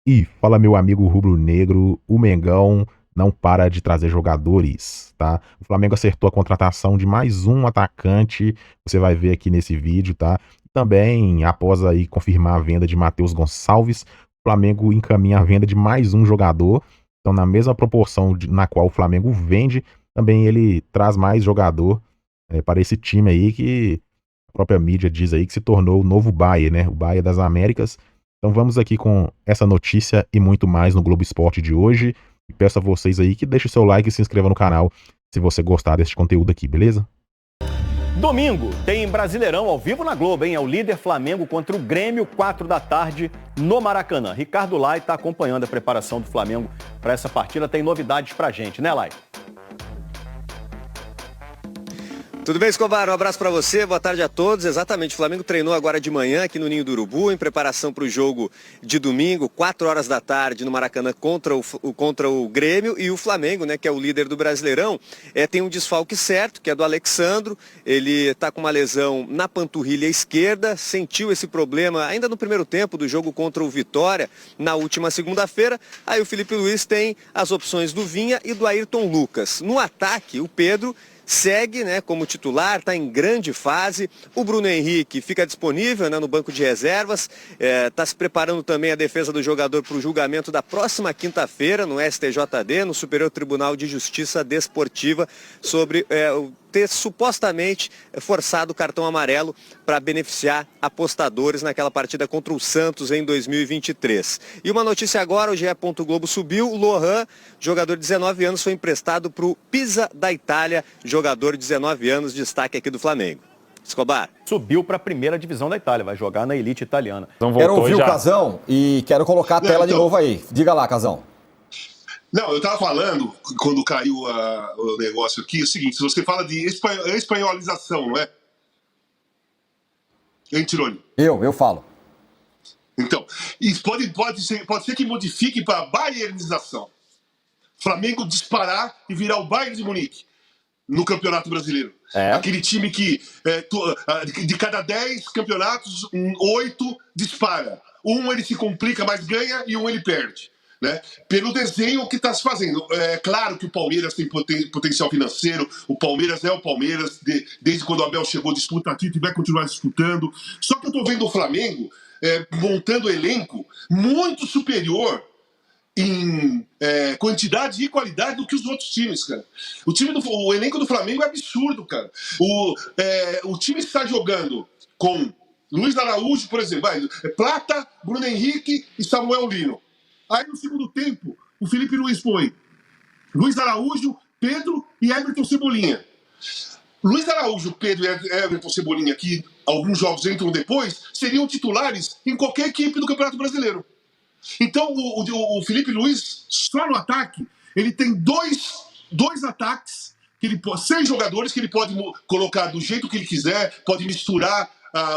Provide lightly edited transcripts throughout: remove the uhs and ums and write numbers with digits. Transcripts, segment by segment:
E fala meu amigo rubro-negro, o Mengão não para de trazer jogadores, tá? O Flamengo acertou a contratação de mais um atacante, você vai ver aqui nesse vídeo, tá? Também, após aí confirmar a venda de Matheus Gonçalves, o Flamengo encaminha a venda de mais um jogador. Então, na mesma proporção na qual o Flamengo vende, também ele traz mais jogador para esse time aí que a própria mídia diz aí que se tornou o novo Bayern, né? O Bayern das Américas. Então vamos aqui com essa notícia e muito mais no Globo Esporte de hoje. E peço a vocês aí que deixem o seu like e se inscreva no canal se você gostar deste conteúdo aqui, beleza? Domingo tem Brasileirão ao vivo na Globo, hein? É o líder Flamengo contra o Grêmio, 4 da tarde, no Maracanã. Ricardo Lai está acompanhando a preparação do Flamengo para essa partida. Tem novidades pra gente, né, Lai? Tudo bem, Escobar? Um abraço para você, boa tarde a todos. Exatamente, o Flamengo treinou agora de manhã aqui no Ninho do Urubu, em preparação para o jogo de domingo, 4 horas da tarde no Maracanã contra o Grêmio. E o Flamengo, né, que é o líder do Brasileirão, tem um desfalque certo, que é do Alexandro. Ele está com uma lesão na panturrilha esquerda, sentiu esse problema ainda no primeiro tempo do jogo contra o Vitória, na última segunda-feira. Aí o Felipe Luiz tem as opções do Vinha e do Ayrton Lucas. No ataque, o Pedro segue, né, como titular, está em grande fase. O Bruno Henrique fica disponível, né, no banco de reservas. Está se preparando também a defesa do jogador para o julgamento da próxima quinta-feira no STJD, no Superior Tribunal de Justiça Desportiva, sobre ter supostamente forçado o cartão amarelo para beneficiar apostadores naquela partida contra o Santos em 2023. E uma notícia agora, o GE. Globo subiu, o Lohan, jogador de 19 anos, foi emprestado para o Pisa da Itália, jogador de 19 anos, destaque aqui do Flamengo. Escobar. Subiu para a primeira divisão da Itália, vai jogar na elite italiana. Então quero ouvir o Casão e quero colocar a tela de novo aí. Diga lá, Casão. Não, eu estava falando, quando caiu o negócio aqui, é o seguinte, se você fala de espanholização, não é? Hein, Tironi? Eu falo. Então, isso pode ser que modifique para bayernização. Flamengo disparar e virar o Bayern de Munique no Campeonato Brasileiro. Aquele time que, de cada 10 campeonatos, 8 dispara. Um ele se complica, mas ganha, e um ele perde. Né? Pelo desenho que está se fazendo. É claro que o Palmeiras tem potencial financeiro, o Palmeiras é o Palmeiras, desde quando o Abel chegou, disputa título e vai continuar disputando. Só que eu estou vendo o Flamengo montando elenco muito superior em quantidade e qualidade do que os outros times, cara. O elenco do Flamengo é absurdo, cara. O time está jogando com Luiz Araújo, por exemplo, Plata, Bruno Henrique e Samuel Lino. Aí no segundo tempo, o Felipe Luiz põe Luiz Araújo, Pedro e Everton Cebolinha. Luiz Araújo, Pedro e Everton Cebolinha, que alguns jogos entram depois, seriam titulares em qualquer equipe do Campeonato Brasileiro. Então o Felipe Luiz, só no ataque, ele tem dois ataques, 6 jogadores que ele pode colocar do jeito que ele quiser, pode misturar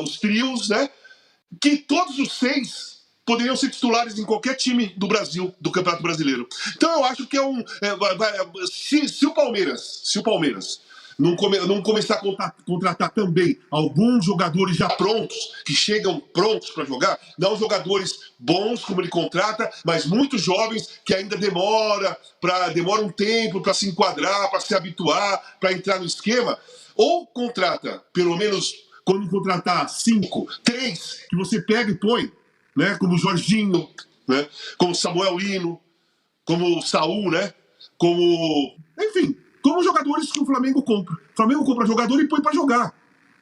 os trios, né? Que todos os 6 poderiam ser titulares em qualquer time do Brasil, do Campeonato Brasileiro. Então eu acho que se o Palmeiras não começar a contratar também alguns jogadores já prontos, que chegam prontos para jogar, não jogadores bons como ele contrata, mas muitos jovens que ainda demora um tempo para se enquadrar, para se habituar, para entrar no esquema, ou contrata, pelo menos quando contratar 5, 3, que você pega e põe, né? Como o Jorginho, né? Como o Samuel Lino, como o Saul, né? Enfim, como jogadores que o Flamengo compra. O Flamengo compra jogador e põe para jogar.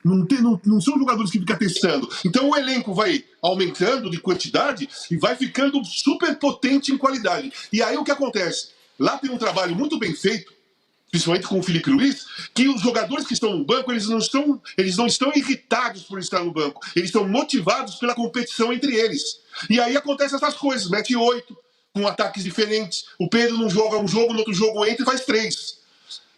Não são jogadores que ficam testando. Então o elenco vai aumentando de quantidade e vai ficando super potente em qualidade. E aí o que acontece? Lá tem um trabalho muito bem feito, principalmente com o Felipe Luiz, que os jogadores que estão no banco, eles não estão irritados por estar no banco. Eles estão motivados pela competição entre eles. E aí acontecem essas coisas. Mete 8, com ataques diferentes. O Pedro não joga um jogo, no outro jogo entra e faz 3.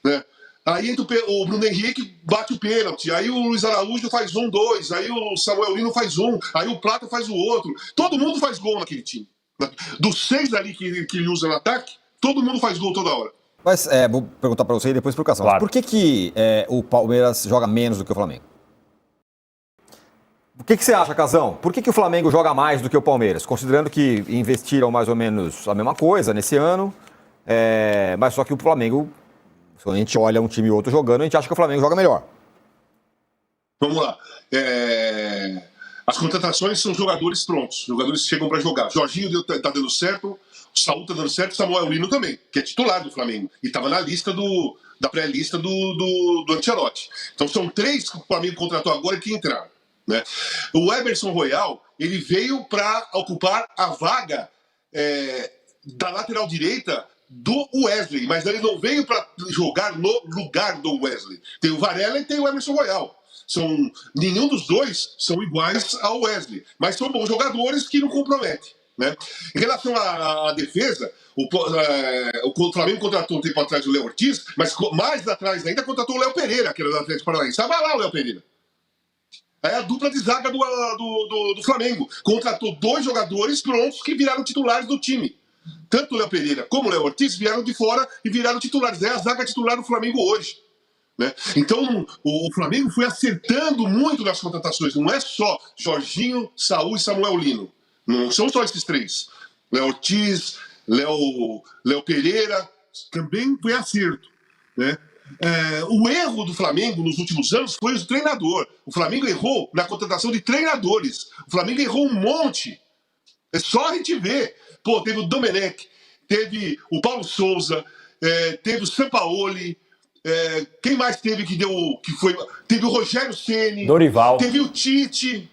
Né? Aí entra o Bruno Henrique, bate o pênalti. Aí o Luiz Araújo faz 1, 2. Aí o Samuel Lino faz 1. Aí o Plata faz o outro. Todo mundo faz gol naquele time. Dos 6 ali que ele usa no ataque, todo mundo faz gol toda hora. Mas vou perguntar para você e depois para o Casão. Claro. Por que o Palmeiras joga menos do que o Flamengo? O que você acha, Casão? Por que o Flamengo joga mais do que o Palmeiras? Considerando que investiram mais ou menos a mesma coisa nesse ano, mas só que o Flamengo, se a gente olha um time e outro jogando, a gente acha que o Flamengo joga melhor. Vamos lá. As contratações são jogadores prontos, jogadores que chegam para jogar. Jorginho tá dando certo, o Saúl tá dando certo, o Samuel Lino também, que é titular do Flamengo. E estava na lista da pré-lista do Ancelotti. Então são 3 que o Flamengo contratou agora que entraram. Né? O Emerson Royal, ele veio para ocupar a vaga da lateral direita do Wesley, mas ele não veio para jogar no lugar do Wesley. Tem o Varela e tem o Emerson Royal. Nenhum dos dois são iguais ao Wesley, mas são bons jogadores que não comprometem. Né? Em relação à defesa, o Flamengo contratou um tempo atrás o Léo Ortiz, mas mais atrás ainda contratou o Léo Pereira, que era do Atlético Paranaense. Vai lá o Léo Pereira. É a dupla de zaga do Flamengo. Contratou 2 jogadores prontos que viraram titulares do time. Tanto o Léo Pereira como o Léo Ortiz vieram de fora e viraram titulares. É a zaga titular do Flamengo hoje. Né? Então, o Flamengo foi acertando muito nas contratações. Não é só Jorginho, Saúl e Samuel Lino. Não são só esses 3. Léo Ortiz, Léo Pereira, também foi acerto. Né? O erro do Flamengo nos últimos anos foi o treinador. O Flamengo errou na contratação de treinadores. O Flamengo errou um monte. É só a gente ver. Pô, teve o Domenech, teve o Paulo Souza, teve o Sampaoli. Quem mais teve teve o Rogério Ceni, Dorival. Teve o Tite.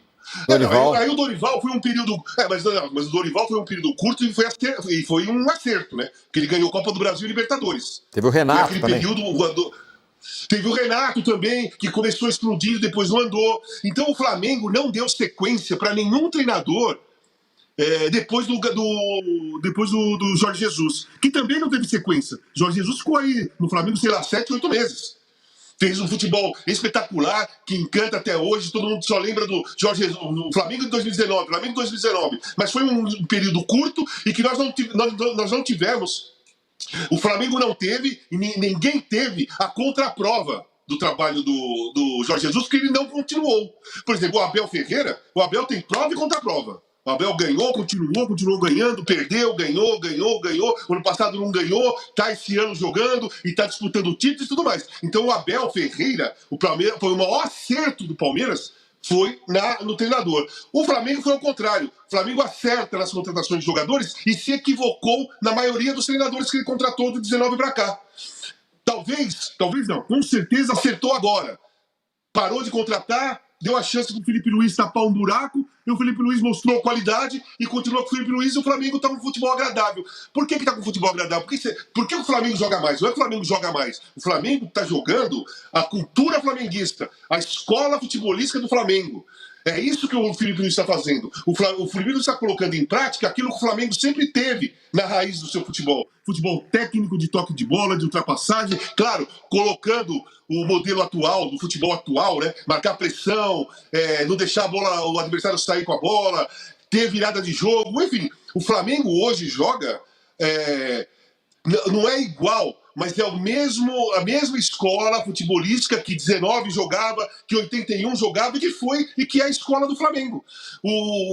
Aí o Dorival foi um período. Mas o Dorival foi um período curto e foi um acerto, né? Porque ele ganhou Copa do Brasil e Libertadores. Teve o Renato também. Teve o Renato também, que começou a explodir e depois não andou. Então o Flamengo não deu sequência para nenhum treinador depois do Jorge Jesus, que também não teve sequência. Jorge Jesus ficou aí no Flamengo, sei lá, 7, 8 meses. Fez um futebol espetacular, que encanta até hoje. Todo mundo só lembra do Jorge Jesus, no Flamengo de 2019. Mas foi um período curto e que nós não tivemos. O Flamengo não teve e ninguém teve a contraprova do trabalho do Jorge Jesus, porque ele não continuou. Por exemplo, o Abel Ferreira, o Abel tem prova e contraprova. O Abel ganhou, continuou ganhando, perdeu, ganhou. O ano passado não ganhou, tá esse ano jogando e tá disputando títulos e tudo mais. Então o Abel Ferreira, foi o maior acerto do Palmeiras, foi no treinador. O Flamengo foi ao contrário. O Flamengo acerta nas contratações de jogadores e se equivocou na maioria dos treinadores que ele contratou de 19 para cá. Talvez não, com certeza acertou agora. Parou de contratar, deu a chance do Felipe Luiz tapar um buraco, e o Felipe Luiz mostrou qualidade e continuou com o Felipe Luiz e o Flamengo está com um futebol agradável. Por que está com um futebol agradável? Por que o Flamengo joga mais? Não é que o Flamengo joga mais. O Flamengo está jogando a cultura flamenguista, a escola futebolística do Flamengo. É isso que o Felipe Luiz está fazendo. O Felipe Luiz está colocando em prática aquilo que o Flamengo sempre teve na raiz do seu futebol. Futebol técnico, de toque de bola, de ultrapassagem. Claro, colocando o modelo atual, do futebol atual, né? Marcar pressão, não deixar o adversário sair com a bola, ter virada de jogo. Enfim, o Flamengo hoje joga... não é igual, mas é a mesma escola futebolística que 19 jogava, que 81 jogava e que é a escola do Flamengo.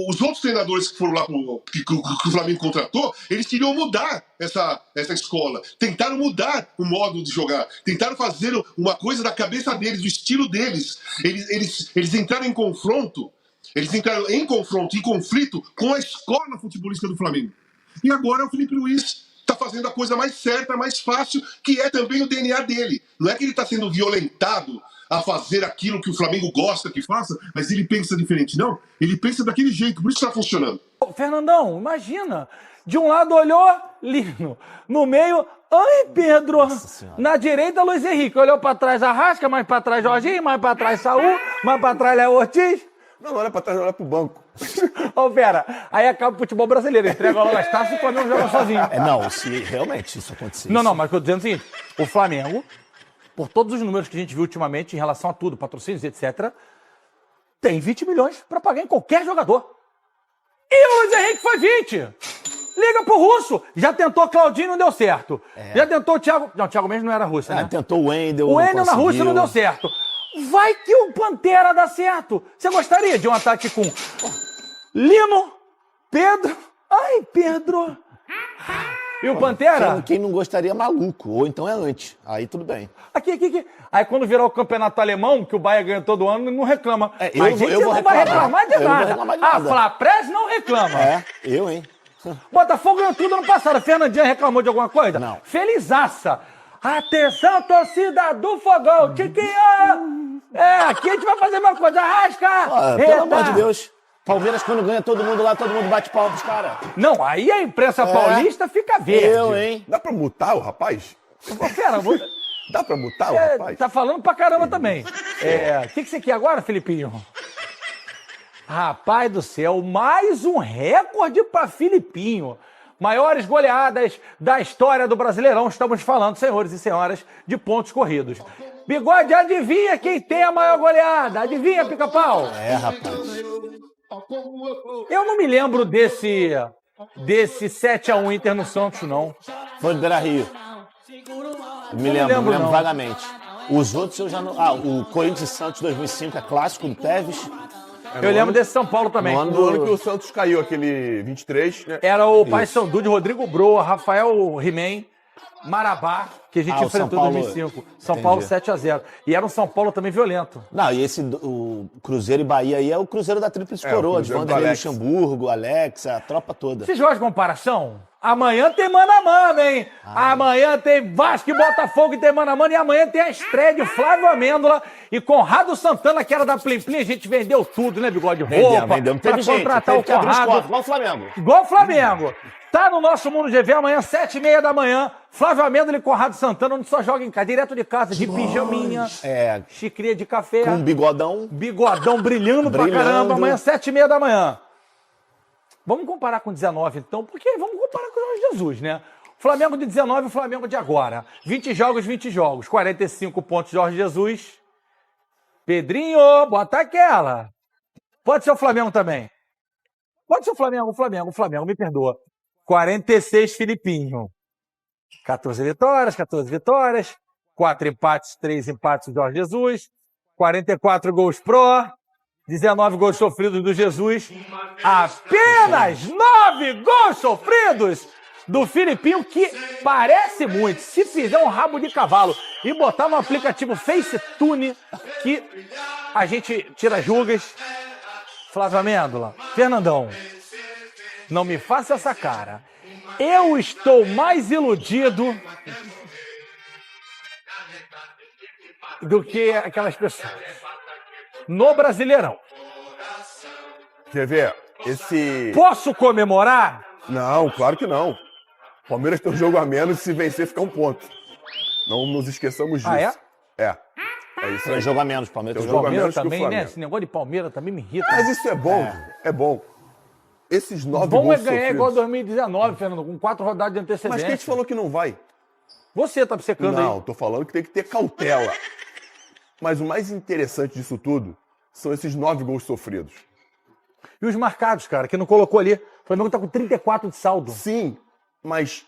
Os outros treinadores que foram lá que o Flamengo contratou, eles queriam mudar essa escola, tentaram mudar o modo de jogar, tentaram fazer uma coisa da cabeça deles, do estilo deles. Eles entraram em confronto, em conflito com a escola futebolística do Flamengo. E agora o Felipe Luiz está fazendo a coisa mais certa, mais fácil, que é também o DNA dele. Não é que ele está sendo violentado a fazer aquilo que o Flamengo gosta que faça, mas ele pensa diferente, não. Ele pensa daquele jeito, por isso está funcionando. Fernandão, imagina. De um lado olhou Lino, no meio, ai Pedro. Na direita, Luiz Henrique. Olhou para trás Arrasca, mais para trás Jorginho, mais para trás Saúl, mais para trás Léo Ortiz. Não olha pra trás, olha pro banco. Ô, Vera, aí acaba o futebol brasileiro. Entrega logo as taças e o Flamengo joga sozinho. Não, se realmente isso acontecer. Não, mas eu tô dizendo o seguinte: o Flamengo, por todos os números que a gente viu ultimamente em relação a tudo, patrocínios, etc., tem 20 milhões pra pagar em qualquer jogador. E o Luiz Henrique foi 20. Liga pro Russo. Já tentou Claudinho, não deu certo. Já tentou o Thiago. Não, o Thiago mesmo não era russo, né? Tentou o Wendel. O Wendel na Rússia não deu certo. Vai que o Pantera dá certo. Você gostaria de um ataque com Lino, Pedro... Ai, Pedro... E o Pantera? Quem não gostaria é maluco, ou então é antes. Aí tudo bem. Aqui. Aí quando virar o campeonato alemão, que o Bahia ganha todo ano, não reclama. Eu vou vai reclamar de Eu não vou nada. reclamar de A nada. Flapres não reclama. Eu, hein? Botafogo ganhou tudo ano passado. A Fernandinha reclamou de alguma coisa? Não. Felizaça. Atenção, torcida do Fogão. Tiquinha. Aqui a gente vai fazer a mesma coisa. Arrasca. Pelo amor de Deus. Palmeiras, quando ganha todo mundo lá, todo mundo bate palma pros caras. Não, aí a imprensa paulista fica verde. Eu, hein? Dá pra mutar o rapaz? Fera, Dá pra mutar o rapaz? tá falando pra caramba também. O que você quer agora, Filipinho? Rapaz do céu, mais um recorde pra Filipinho. Maiores goleadas da história do Brasileirão. Estamos falando, senhores e senhoras, de pontos corridos. Bigode, adivinha quem tem a maior goleada? Adivinha, Pica-Pau? Rapaz. Eu não me lembro desse 7-1 Inter no Santos, não. Foi do Beira-Rio. Me lembro não. vagamente. Os outros eu já não... o Corinthians e Santos 2005 é clássico do Tevez. Eu lembro desse São Paulo também. No ano que o Santos caiu, aquele 23, né? Era o Paysandu de Rodrigo Broa, Rafael He-Man, Marabá, que a gente o enfrentou São em Paulo, 2005. São Paulo 7-0. E era um São Paulo também violento. Não, e o Cruzeiro e Bahia aí é o Cruzeiro da Tríplice Coroa, de Cruzeiro do Vanderlei Alex. Luxemburgo, Alex, a tropa toda. Vocês gostam de comparação? Amanhã tem mano a mano, hein? Amanhã tem Vasco e Botafogo e tem mano a mano. E amanhã tem a estreia de Flávio Amêndola e Conrado Santana, que era da Plim Plim. A gente vendeu tudo, né, Bigode? Roupa, Vendemos. pra Teve gente, contratar teve o que abrir os Conrado. cofres, igual o Flamengo. Igual o Flamengo. Tá no nosso Mundo GV amanhã, 7h30 da manhã. Flávio Amêndola e Conrado Santana, onde só joga em casa, direto de casa, de pijaminha, xicrinha de café. Com um bigodão. Bigodão brilhando pra caramba. Amanhã, 7h30 da manhã. Vamos comparar com 19, então, porque vamos comparar com o Jorge Jesus, né? Flamengo de 19 e o Flamengo de agora. 20 jogos. 45 pontos, Jorge Jesus. Pedrinho, bota aquela. Pode ser o Flamengo também. Pode ser o Flamengo, me perdoa. 46, Filipinho. 14 vitórias. 4 empates, 3 empates, Jorge Jesus. 44 gols pró. 19 gols sofridos do Jesus. Apenas 9 gols sofridos do Filipinho, que parece muito. Se fizer um rabo de cavalo e botar no aplicativo FaceTune, que a gente tira as rugas. Flávio Amêndola, Fernandão, não me faça essa cara. Eu estou mais iludido do que aquelas pessoas. No Brasileirão. Quer ver? Posso comemorar? Não, claro que não. Palmeiras tem um jogo a menos e se vencer fica 1 ponto. Não nos esqueçamos disso. Ah, é? É isso Tem aí. jogo a menos, Palmeiras. Tem um jogo a Palmeiras menos que o também, né? Flamengo. Esse negócio de Palmeiras também me irrita. Mas isso é bom, é bom. Esses 9 Bom gols é ganhar sofridos. igual 2019, Fernando, com 4 rodadas de antecedência. Mas quem te falou que não vai? Você tá secando aí. Não, tô falando que tem que ter cautela. Mas o mais interessante disso tudo são esses 9 gols sofridos. E os marcados, cara, que não colocou ali. O Flamengo tá com 34 de saldo. Sim, mas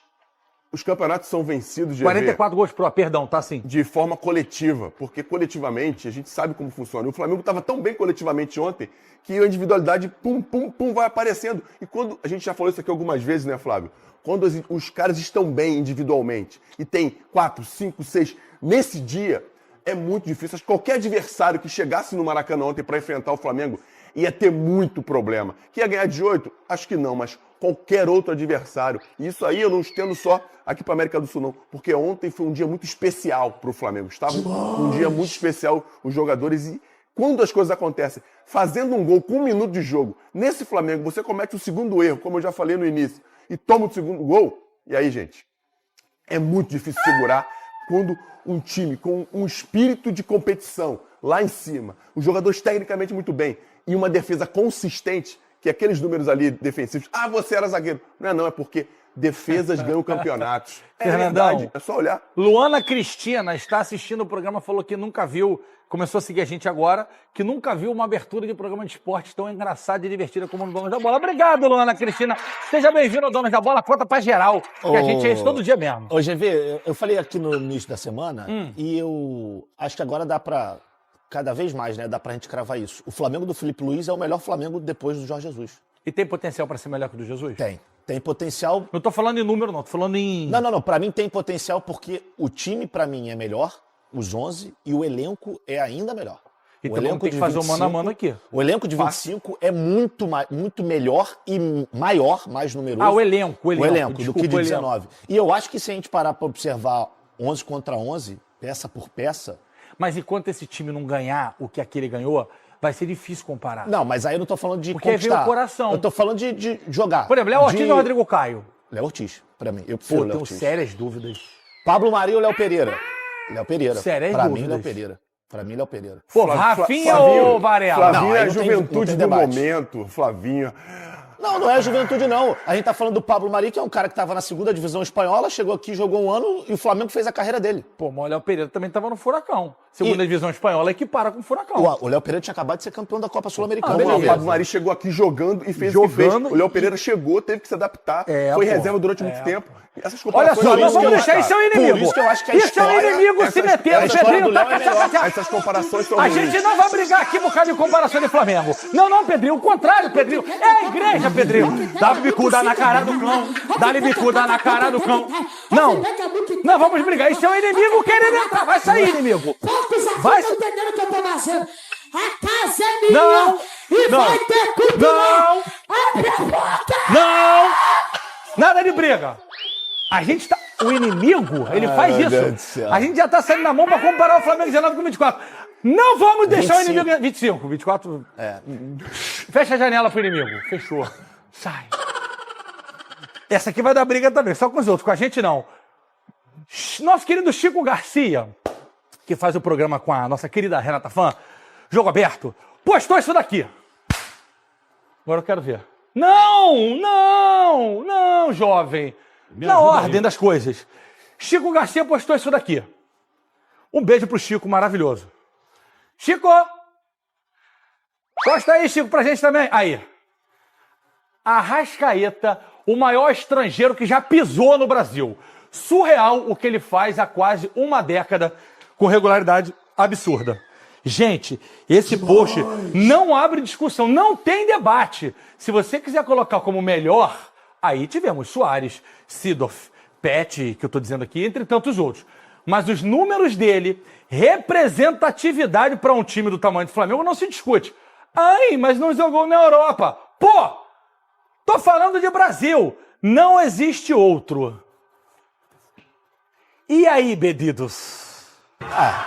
os campeonatos são vencidos de 44 gols pro, perdão, tá sim. de forma coletiva, porque coletivamente a gente sabe como funciona. E o Flamengo estava tão bem coletivamente ontem que a individualidade pum vai aparecendo. E quando a gente já falou isso aqui algumas vezes, né, Flávio? Quando os caras estão bem individualmente e tem 4, 5, 6 nesse dia, é muito difícil. Acho que qualquer adversário que chegasse no Maracanã ontem para enfrentar o Flamengo ia ter muito problema. Que ia ganhar de 8? Acho que não, mas qualquer outro adversário. E isso aí eu não estendo só aqui para América do Sul, não. Porque ontem foi um dia muito especial para o Flamengo. Estava um dia muito especial os jogadores. E quando as coisas acontecem, fazendo um gol com 1 minuto de jogo, nesse Flamengo você comete o segundo erro, como eu já falei no início, e toma o segundo gol. E aí, gente, é muito difícil segurar quando um time com um espírito de competição lá em cima, os jogadores tecnicamente muito bem, e uma defesa consistente, que aqueles números ali defensivos, você era zagueiro. Não, é porque defesas ganham campeonatos. Fernandão, verdade, é só olhar. Luana Cristina está assistindo o programa, falou que nunca viu, começou a seguir a gente agora, que nunca viu uma abertura de programa de esporte tão engraçada e divertida como no Donos da Bola. Obrigado, Luana Cristina. Seja bem-vindo ao Donos da Bola, conta pra geral, que a gente é isso todo dia mesmo. Ô, GV, eu falei aqui no início da semana e eu acho que agora dá pra cada vez mais, né, dá pra gente cravar isso. O Flamengo do Felipe Luiz é o melhor Flamengo depois do Jorge Jesus. E tem potencial para ser melhor que o do Jesus? Tem potencial. Não tô falando em número, não. Tô falando em... Não. Pra mim tem potencial porque o time, pra mim, é melhor, os 11, e o elenco é ainda melhor. Então vamos ter que fazer o mano a mano aqui. O elenco de 25 é muito melhor e maior, mais numeroso. O elenco. O elenco, do que de 19. E eu acho que se a gente parar pra observar 11 contra 11, peça por peça... Mas enquanto esse time não ganhar o que aquele ganhou, vai ser difícil comparar. Não, mas aí eu não tô falando de porque conquistar. Porque vem o coração. Eu tô falando de jogar. Por exemplo, Léo Ortiz ou Rodrigo Caio? Léo Ortiz, pra mim. Eu prefiro Léo Ortiz. Tenho sérias dúvidas. Pablo Maria ou Léo Pereira? Léo Pereira. Sérias pra dúvidas. Mim, Léo Pereira. Pra mim, Léo Pereira. Pô, Rafinha ou Varela? Flavinho é a não juventude tem do debate. momento, Flavinho. Não é a juventude, não. A gente tá falando do Pablo Mari, que é um cara que tava na segunda divisão espanhola, chegou aqui, jogou um ano e o Flamengo fez a carreira dele. Pô, mas o Léo Pereira também tava no Furacão. Segunda divisão espanhola equipara com o Furacão. O Léo Pereira tinha acabado de ser campeão da Copa Sul-Americana. O Pablo Mari chegou aqui jogando e fez o que fez. O Léo Pereira chegou, teve que se adaptar, foi reserva durante muito tempo. Essas Olha só, nós vamos deixar isso é o inimigo. Por isso que eu acho que a isso é o inimigo se meter no Pedrinho. Essas comparações são A ruins. gente não vai brigar aqui por causa de comparação de Flamengo. Não, Pedrinho, o contrário, Pedrinho. É a igreja, Pedrinho. Dá bicuda na cara do cão. Dá-lhe bicuda na cara do cão. Não vamos brigar. Isso é o inimigo querendo entrar. Vai sair, inimigo. Vai sair. Entendendo o que eu tô fazendo? A casa é minha. E vai ter culpa. Abre a porta. Nada de briga. A gente tá... O inimigo, ele faz isso. A gente já tá saindo na mão pra comparar o Flamengo 19 com 24. Não vamos deixar 25. O inimigo... 25, 24... Fecha a janela pro inimigo. Fechou. Sai. Essa aqui vai dar briga também, só com os outros. Com a gente, não. Nosso querido Chico Garcia, que faz o programa com a nossa querida Renata Fã, Jogo Aberto, postou isso daqui. Agora eu quero ver. Não, jovem. Na ordem das coisas. Chico Garcia postou isso daqui. Um beijo pro Chico, maravilhoso. Chico! Posta aí, Chico, pra gente também. Aí. Arrascaeta, o maior estrangeiro que já pisou no Brasil. Surreal o que ele faz há quase uma década com regularidade absurda. Gente, esse post não abre discussão, não tem debate. Se você quiser colocar como melhor, aí tivemos Soares, Seedorf, Pet, que eu tô dizendo aqui, entre tantos outros. Mas os números dele, representatividade para um time do tamanho do Flamengo, não se discute. Ai, mas não jogou na Europa. Pô, tô falando de Brasil. Não existe outro. E aí, Bedidos?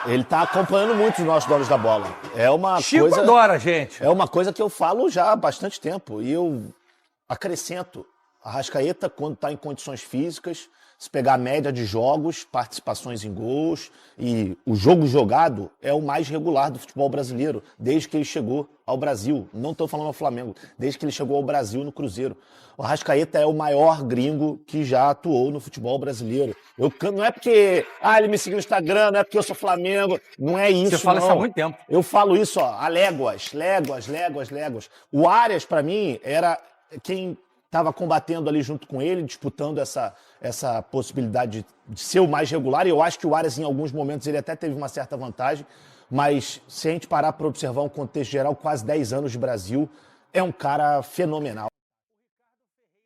Ele tá acompanhando muito os nossos donos da bola. É uma Chico coisa... adora, gente. É uma coisa que eu falo já há bastante tempo. E eu acrescento. Arrascaeta, quando está em condições físicas, se pegar a média de jogos, participações em gols, e o jogo jogado é o mais regular do futebol brasileiro, desde que ele chegou ao Brasil. Não estou falando ao Flamengo, desde que ele chegou ao Brasil no Cruzeiro. O Arrascaeta é o maior gringo que já atuou no futebol brasileiro. Não é porque ele me seguiu no Instagram, não é porque eu sou Flamengo, não é isso. Você fala não. isso há muito tempo. Eu falo isso há léguas. O Arias, para mim, era quem estava combatendo ali junto com ele, disputando essa possibilidade de ser o mais regular, e eu acho que o Arias, em alguns momentos, ele até teve uma certa vantagem, mas se a gente parar para observar um contexto geral, quase 10 anos de Brasil, é um cara fenomenal.